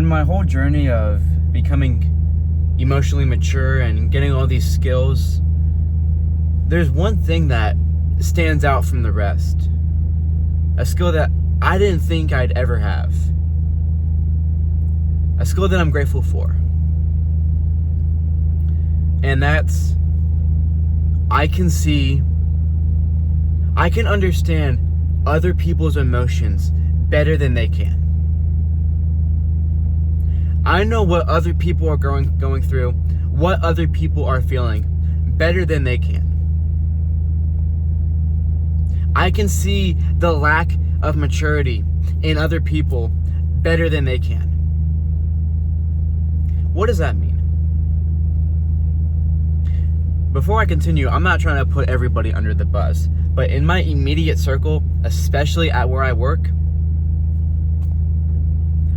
in my whole journey of becoming emotionally mature and getting all these skills, there's one thing that stands out from the rest. A skill that I didn't think I'd ever have. A skill that I'm grateful for. And that's, I can understand other people's emotions better than they can. I know what other people are going through, what other people are feeling better than they can. I can see the lack of maturity in other people better than they can. What does that mean? Before I continue, I'm not trying to put everybody under the bus, but in my immediate circle, especially at where I work,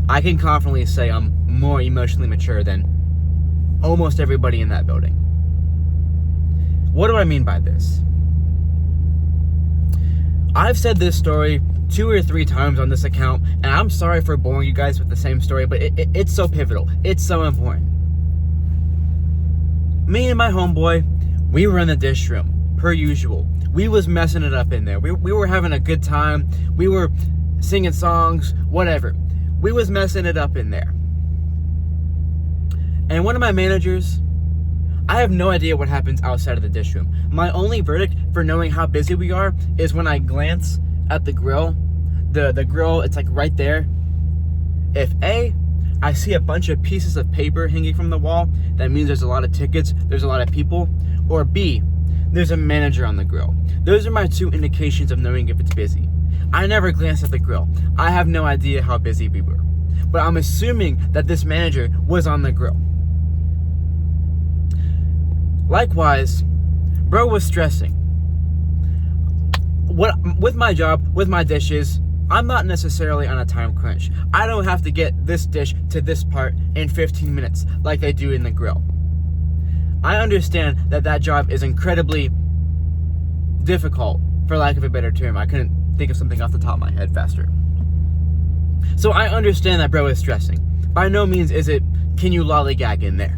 I can confidently say I'm more emotionally mature than almost everybody in that building. What do I mean by this? I've said this story 2 or 3 times on this account, and I'm sorry for boring you guys with the same story, but it's so pivotal. It's so important. Me and my homeboy, we were in the dish room, per usual. We was messing it up in there. We were having a good time. We were singing songs, whatever. We was messing it up in there. And one of my managers, I have no idea what happens outside of the dish room. My only verdict for knowing how busy we are is when I glance at the grill. The grill, it's like right there. If A, I see a bunch of pieces of paper hanging from the wall, that means there's a lot of tickets, there's a lot of people. Or B, there's a manager on the grill. Those are my 2 indications of knowing if it's busy. I never glanced at the grill. I have no idea how busy we were. But I'm assuming that this manager was on the grill. Likewise, bro was stressing. With my job, with my dishes, I'm not necessarily on a time crunch. I don't have to get this dish to this part in 15 minutes like they do in the grill. I understand that job is incredibly difficult, for lack of a better term. I couldn't think of something off the top of my head faster. So I understand that bro is stressing. By no means is it, can you lollygag in there?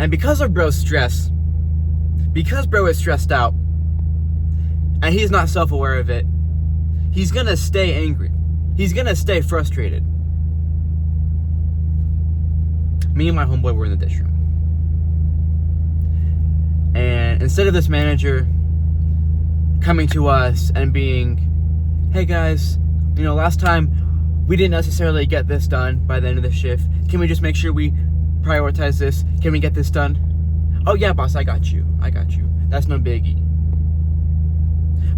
And because of bro's stress, because bro is stressed out, and he's not self-aware of it, he's gonna stay angry. He's gonna stay frustrated. Me and my homeboy were in the dish room. And instead of this manager coming to us and being, hey guys, last time we didn't necessarily get this done by the end of the shift. Can we just make sure we prioritize this? Can we get this done? Oh yeah, boss, I got you. That's no biggie.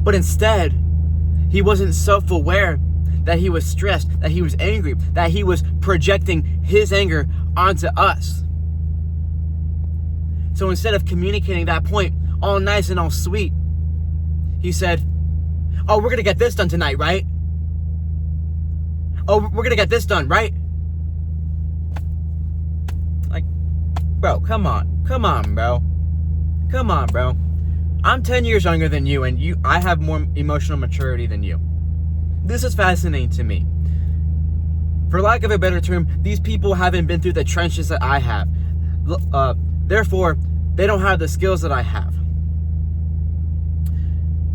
But instead, he wasn't self-aware that he was stressed, that he was angry, that he was projecting his anger onto us. So instead of communicating that point all nice and all sweet, he said, oh, we're gonna get this done tonight, right? Oh, we're gonna get this done, right? Like, bro, come on, bro. I'm 10 years younger than you, and I have more emotional maturity than you. This is fascinating to me. For lack of a better term, these people haven't been through the trenches that I have. Therefore, they don't have the skills that I have.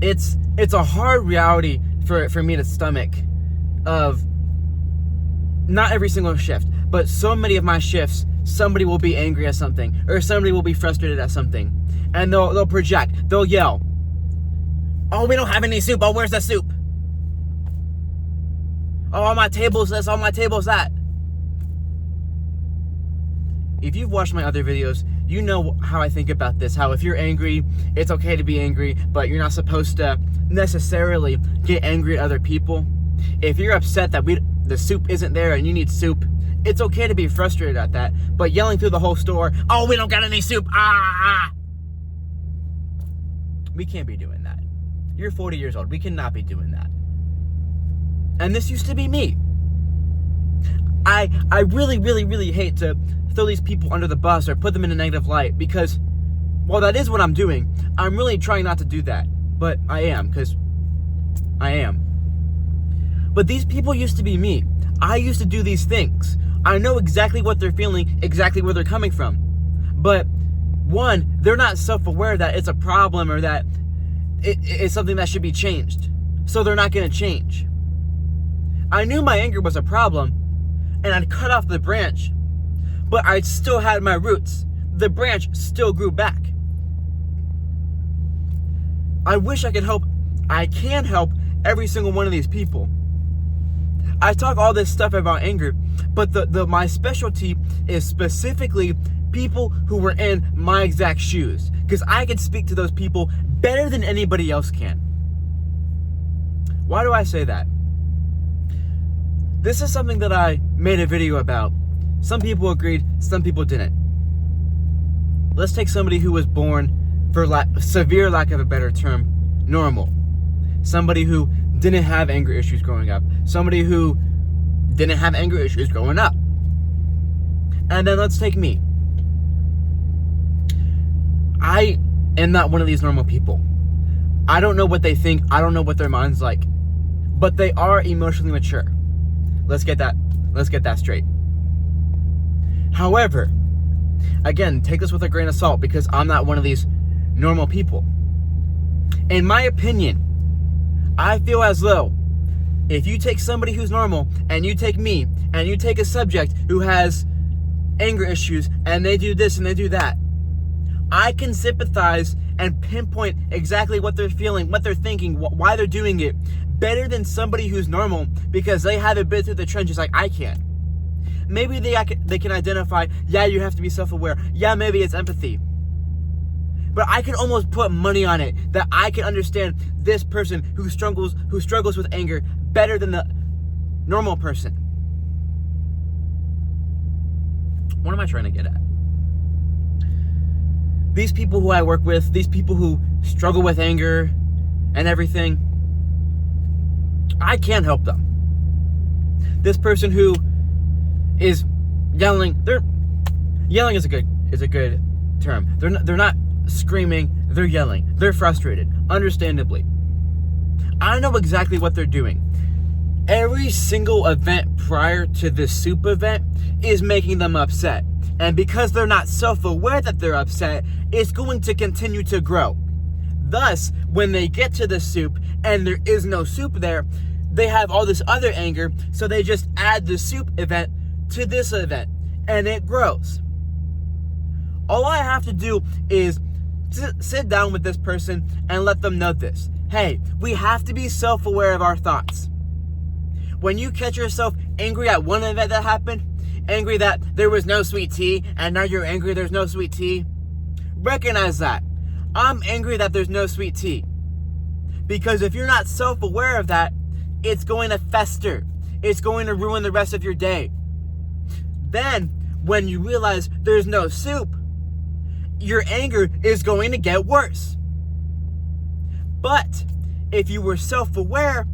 It's a hard reality for me to stomach of not every single shift, but so many of my shifts, somebody will be angry at something, or somebody will be frustrated at something, and they'll project, they'll yell, oh, we don't have any soup, oh, where's the soup? Oh, on my table's this, on my table's that. If you've watched my other videos, you know how I think about this, how if you're angry, it's okay to be angry, but you're not supposed to necessarily get angry at other people. If you're upset that the soup isn't there and you need soup, it's okay to be frustrated at that, but yelling through the whole store, oh, we don't got any soup, we can't be doing that. You're 40 years old, we cannot be doing that. And this used to be me. I really, really, really hate to throw these people under the bus or put them in a negative light, because while that is what I'm doing, I'm really trying not to do that. But I am, because I am. But these people used to be me. I used to do these things. I know exactly what they're feeling, exactly where they're coming from. But one, they're not self-aware that it's a problem or that it's something that should be changed. So they're not going to change. I knew my anger was a problem, and I'd cut off the branch, but I still had my roots. The branch still grew back. I wish I could help. I can help every single one of these people. I talk all this stuff about anger, but my specialty is specifically people who were in my exact shoes, because I can speak to those people better than anybody else can. Why do I say that? This is something that I made a video about. Some people agreed, some people didn't. Let's take somebody who was born, for severe lack of a better term, normal. Somebody who didn't have anger issues growing up. Somebody who didn't have anger issues growing up. And then let's take me. I am not one of these normal people. I don't know what they think. I don't know what their mind's like. But they are emotionally mature. Let's get that straight. However, again, take this with a grain of salt, because I'm not one of these normal people. In my opinion, I feel as though if you take somebody who's normal and you take me and you take a subject who has anger issues and they do this and they do that, I can sympathize and pinpoint exactly what they're feeling, what they're thinking, why they're doing it better than somebody who's normal, because they haven't been through the trenches like I can. Maybe they can identify, yeah, you have to be self-aware. Yeah, maybe it's empathy. But I can almost put money on it that I can understand this person who struggles with anger better than the normal person. What am I trying to get at? These people who I work with, these people who struggle with anger and everything, I can't help them. This person who is yelling, yelling is a good term. They're not screaming, they're yelling. They're frustrated, understandably. I know exactly what they're doing. Every single event prior to this soup event is making them upset. And because they're not self-aware that they're upset, it's going to continue to grow. Thus, when they get to the soup and there is no soup there, they have all this other anger, so they just add the soup event to this event, and it grows. All I have to do is sit down with this person and let them know this. Hey, we have to be self-aware of our thoughts. When you catch yourself angry at one event that happened, angry that there was no sweet tea, and now you're angry there's no sweet tea, recognize that. I'm angry that there's no sweet tea. Because if you're not self-aware of that, it's going to fester. It's going to ruin the rest of your day. Then, when you realize there's no soup, your anger is going to get worse. But if you were self-aware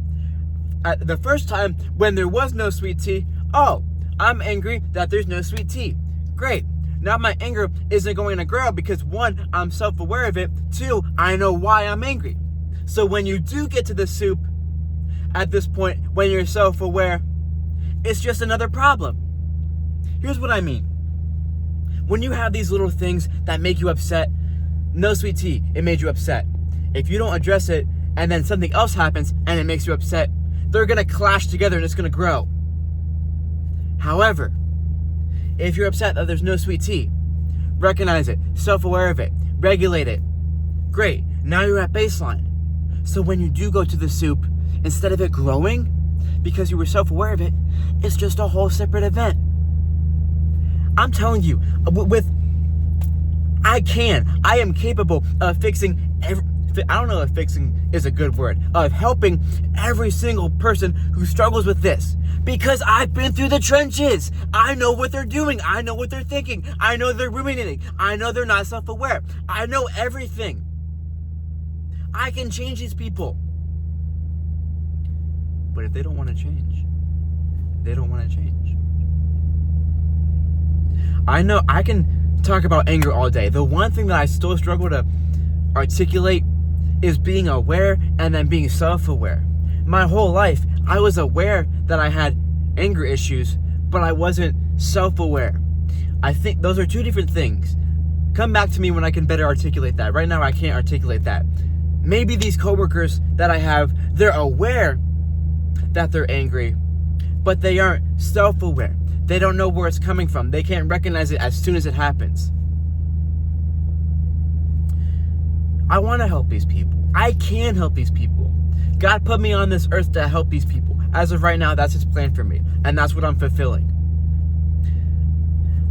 the first time when there was no sweet tea, oh, I'm angry that there's no sweet tea. Great. Now my anger isn't going to grow because one, I'm self-aware of it. Two, I know why I'm angry. So when you do get to the soup, at this point, when you're self-aware, it's just another problem. Here's what I mean. When you have these little things that make you upset, no sweet tea, it made you upset. If you don't address it, and then something else happens and it makes you upset, they're gonna clash together and it's gonna grow. However, if you're upset that there's no sweet tea, recognize it, self-aware of it, regulate it. Great, now you're at baseline. So when you do go to the soup, instead of it growing, because you were self-aware of it, it's just a whole separate event. I'm telling you, I am capable of fixing I don't know if fixing is a good word, of helping every single person who struggles with this. Because I've been through the trenches. I know what they're doing. I know what they're thinking. I know they're ruminating. I know they're not self-aware. I know everything. I can change these people. But if they don't want to change, they don't want to change. I know I can talk about anger all day. The one thing that I still struggle to articulate is being aware and then being self-aware. My whole life, I was aware that I had anger issues, but I wasn't self-aware. I think those are two different things. Come back to me when I can better articulate that. Right now, I can't articulate that. Maybe these coworkers that I have, they're aware that they're angry, but they aren't self-aware. They don't know where it's coming from. They can't recognize it as soon as it happens. I want to help these people. I can help these people. God put me on this earth to help these people. As of right now, that's His plan for me, and that's what I'm fulfilling.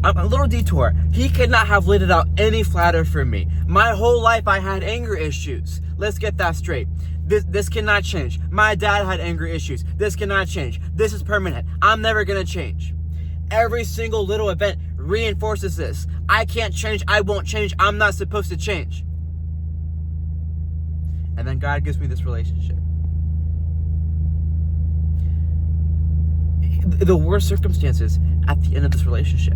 A little detour. He could not have laid it out any flatter for me. My whole life I had anger issues. Let's get that straight. This cannot change. My dad had anger issues. This cannot change. This is permanent. I'm never going to change. Every single little event reinforces this. I can't change. I won't change. I'm not supposed to change. And then God gives me this relationship. The worst circumstances at the end of this relationship.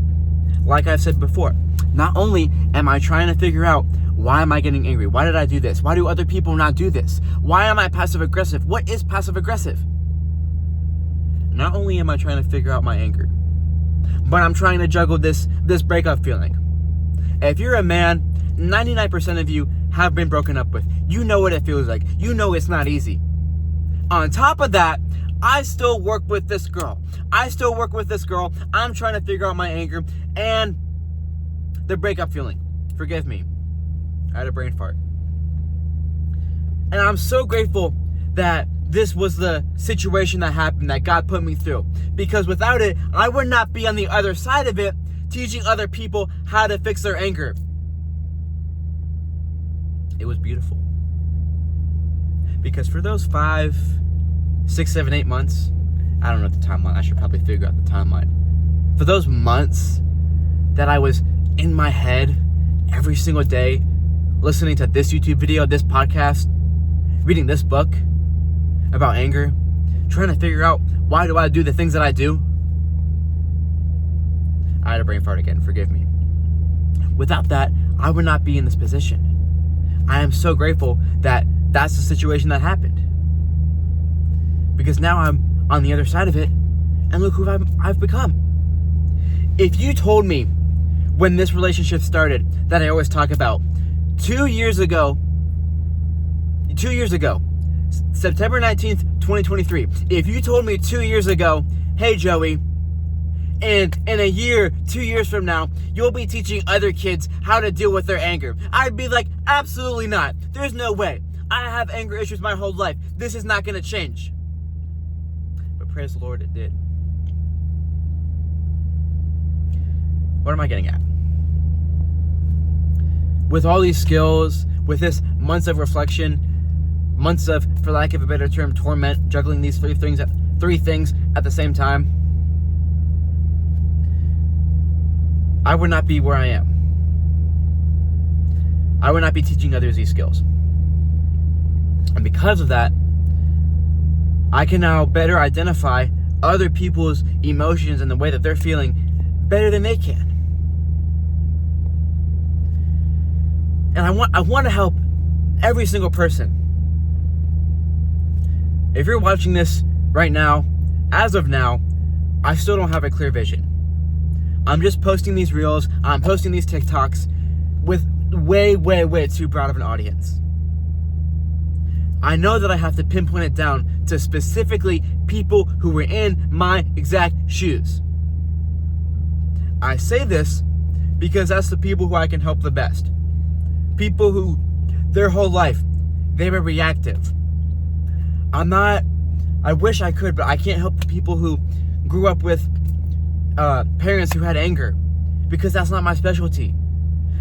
Like I've said before, not only am I trying to figure out why am I getting angry? Why did I do this? Why do other people not do this? Why am I passive aggressive? What is passive aggressive? Not only am I trying to figure out my anger, but I'm trying to juggle this breakup feeling. If you're a man, 99% of you have been broken up with. You know what it feels like. You know it's not easy. On top of that, I still work with this girl. I'm trying to figure out my anger and the breakup feeling. Forgive me. I had a brain fart. And I'm so grateful that this was the situation that happened, that God put me through. Because without it, I would not be on the other side of it, teaching other people how to fix their anger. It was beautiful. Because for those 5, 6, 7, 8 months, I don't know the timeline, I should probably figure out the timeline. For those months that I was in my head every single day, listening to this YouTube video, this podcast, reading this book about anger, trying to figure out why do I do the things that I do. I had a brain fart again, forgive me. Without that, I would not be in this position. I am so grateful that that's the situation that happened. Because now I'm on the other side of it, and look who I've become. If you told me when this relationship started that I always talk about, 2 years ago, September 19th, 2023, if you told me 2 years ago, hey Joey, and in a year, 2 years from now, you'll be teaching other kids how to deal with their anger, I'd be like, absolutely not. There's no way. I have anger issues my whole life. This is not going to change. But praise the Lord, it did. What am I getting at? With all these skills, with this months of reflection, months of, for lack of a better term, torment, juggling these three things at the same time, I would not be where I am. I would not be teaching others these skills. And because of that, I can now better identify other people's emotions and the way that they're feeling better than they can. And I want to help every single person. If you're watching this right now, as of now, I still don't have a clear vision. I'm just posting these reels, I'm posting these TikToks with way too broad of an audience. I know that I have to pinpoint it down to specifically people who were in my exact shoes. I say this because that's the people who I can help the best. People who, their whole life, they were reactive. I wish I could, but I can't help the people who grew up with parents who had anger, because that's not my specialty.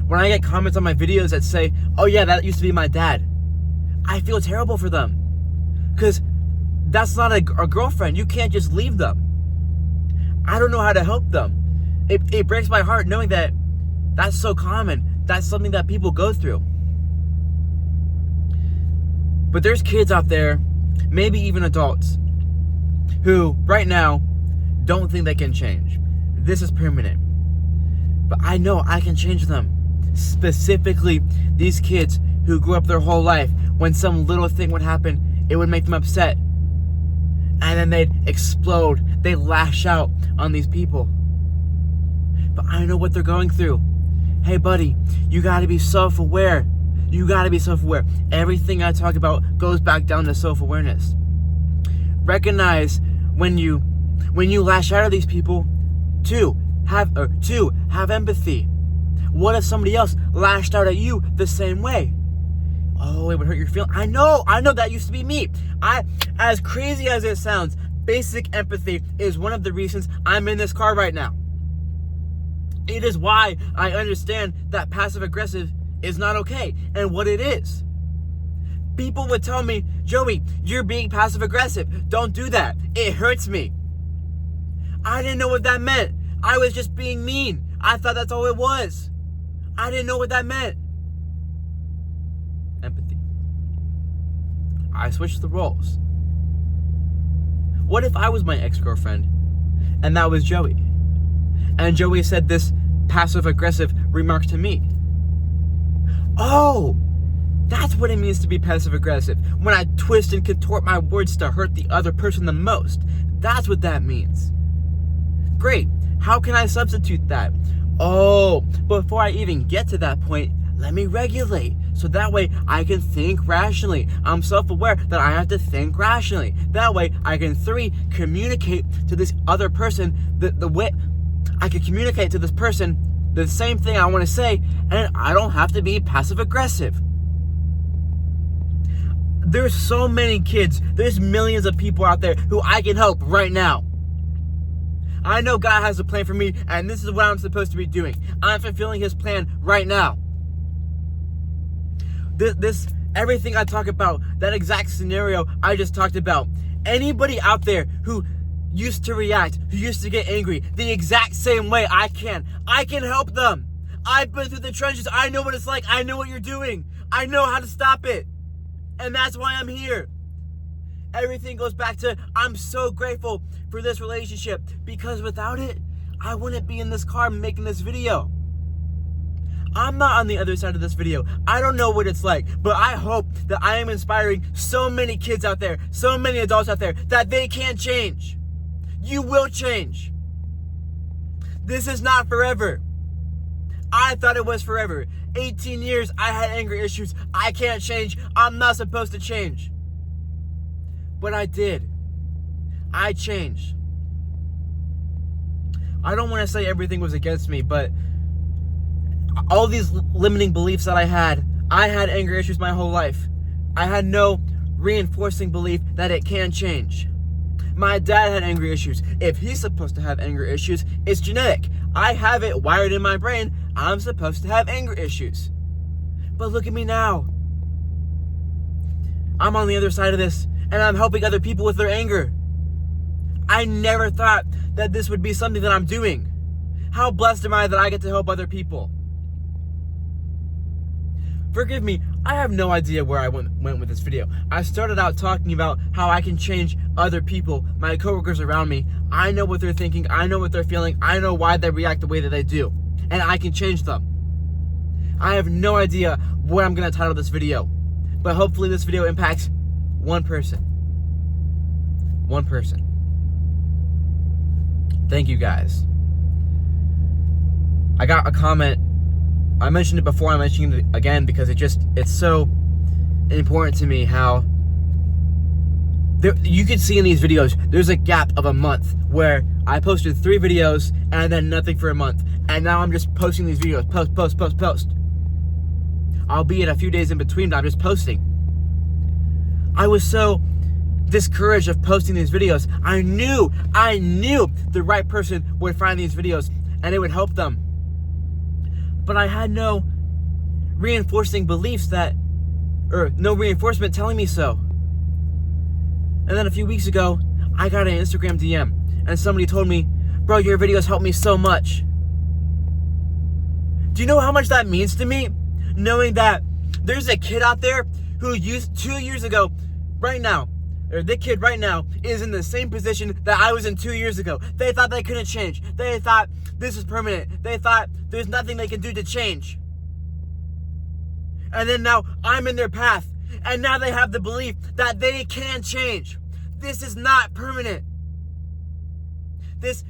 When I get comments on my videos that say, oh yeah, that used to be my dad, I feel terrible for them, because that's not a girlfriend. You can't just leave them. I don't know how to help them. It breaks my heart knowing that that's so common. That's something that people go through. But there's kids out there, maybe even adults, who right now don't think they can change. This is permanent. But I know I can change them. Specifically, these kids who grew up their whole life, when some little thing would happen, it would make them upset. And and then they'd explode. They'd lash out on these people. But I know what they're going through. Hey, buddy, you gotta be self-aware. You gotta be self-aware. Everything I talk about goes back down to self-awareness. Recognize when you lash out at these people. Two, have empathy. What if somebody else lashed out at you the same way? Oh, it would hurt your feelings. I know that used to be me. As crazy as it sounds, basic empathy is one of the reasons I'm in this car right now. It is why I understand that passive aggressive is not okay and what it is. People would tell me, Joey, you're being passive aggressive. Don't do that. It hurts me. I didn't know what that meant. I was just being mean. I thought that's all it was. I didn't know what that meant. Empathy. I switched the roles. What if I was my ex-girlfriend and that was Joey? And Joey said this passive-aggressive remark to me. Oh, that's what it means to be passive-aggressive. When I twist and contort my words to hurt the other person the most. That's what that means. Great. How can I substitute that? Oh, before I even get to that point, let me regulate. So that way I can think rationally. I'm self-aware that I have to think rationally. That way I can, 3, communicate to this other person the way I can communicate to this person the same thing I want to say, and I don't have to be passive-aggressive. There's so many kids, there's millions of people out there who I can help right now. I know God has a plan for me, and this is what I'm supposed to be doing. I'm fulfilling His plan right now. This everything I talk about, that exact scenario I just talked about. Anybody out there who used to react, who used to get angry the exact same way I can help them. I've been through the trenches. I know what it's like. I know what you're doing. I know how to stop it. And that's why I'm here. Everything goes back to, I'm so grateful for this relationship, because without it, I wouldn't be in this car making this video. I'm not on the other side of this video. I don't know what it's like, but I hope that I am inspiring so many kids out there, so many adults out there, that they can change. You will change. This is not forever. I thought it was forever. 18 years, I had anger issues. I can't change. I'm not supposed to change. But I did. I changed. I don't want to say everything was against me, but all these limiting beliefs that I had anger issues my whole life. I had no reinforcing belief that it can change. My dad had anger issues. If he's supposed to have anger issues, it's genetic. I have it wired in my brain. I'm supposed to have anger issues. But look at me now. I'm on the other side of this, and I'm helping other people with their anger. I never thought that this would be something that I'm doing. How blessed am I that I get to help other people? Forgive me, I have no idea where I went with this video. I started out talking about how I can change other people, my coworkers around me. I know what they're thinking, I know what they're feeling, I know why they react the way that they do. And I can change them. I have no idea what I'm going to title this video. But hopefully this video impacts one person. One person. Thank you guys. I got a comment. I mentioned it before, I'm mentioning it again because it's so important to me how you can see in these videos, there's a gap of a month where I posted 3 videos and then nothing for a month. And now I'm just posting these videos, post. Albeit a few days in between, but I'm just posting. I was so discouraged of posting these videos. I knew the right person would find these videos and it would help them. But I had no reinforcing beliefs no reinforcement telling me so. And then a few weeks ago, I got an Instagram DM and somebody told me, bro, your videos help me so much. Do you know how much that means to me? Knowing that there's a kid out there who used 2 years ago, right now, or the kid right now is in the same position that I was in 2 years ago. They thought they couldn't change. They thought this is permanent. They thought there's nothing they can do to change. And then now I'm in their path. And now they have the belief that they can change. this is not permanent. This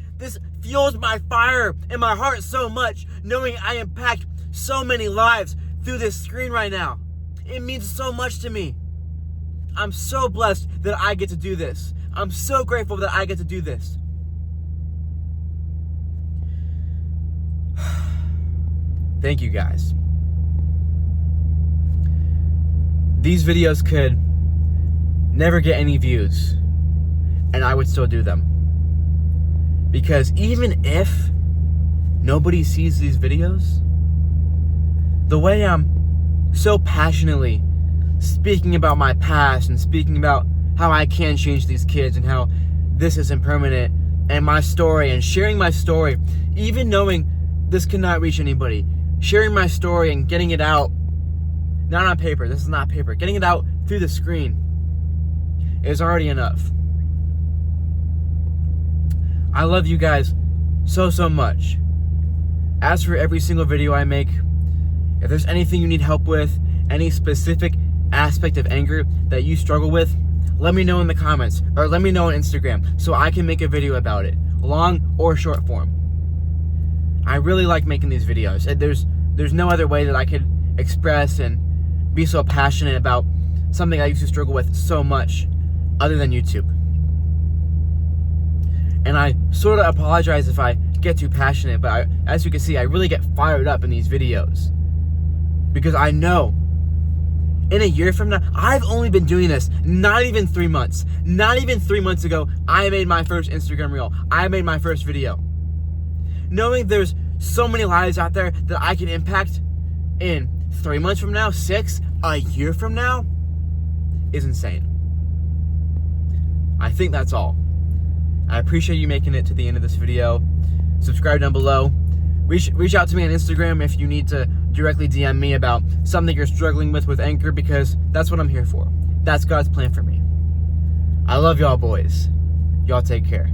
fuels my fire in my heart so much, knowing I impact so many lives through this screen right now. It means so much to me. I'm so blessed that I get to do this. I'm so grateful that I get to do this. Thank you guys. These videos could never get any views, and I would still do them. Because even if nobody sees these videos, the way I'm so passionately speaking about my past and speaking about how I can change these kids and how this is impermanent and my story and sharing my story, even knowing this cannot reach anybody, sharing my story and getting it out, not on paper, this is not paper, getting it out through the screen is already enough. I love you guys so much. As for every single video I make, if there's anything you need help with, any specific aspect of anger that you struggle with, let me know in the comments or let me know on Instagram so I can make a video about it, long or short form. I really like making these videos. There's no other way that I could express and be so passionate about something I used to struggle with so much other than YouTube. And I sort of apologize if I get too passionate, but as you can see, I really get fired up in these videos. Because I know, in a year from now, I've only been doing this not even 3 months. Not even 3 months ago, I made my first Instagram reel. I made my first video. Knowing there's so many lives out there that I can impact in 3 months from now, 6, a year from now, is insane. I think that's all. I appreciate you making it to the end of this video. Subscribe down below. Reach out to me on Instagram if you need to directly DM me about something you're struggling with Anchor, because that's what I'm here for. That's God's plan for me. I love y'all boys. Y'all take care.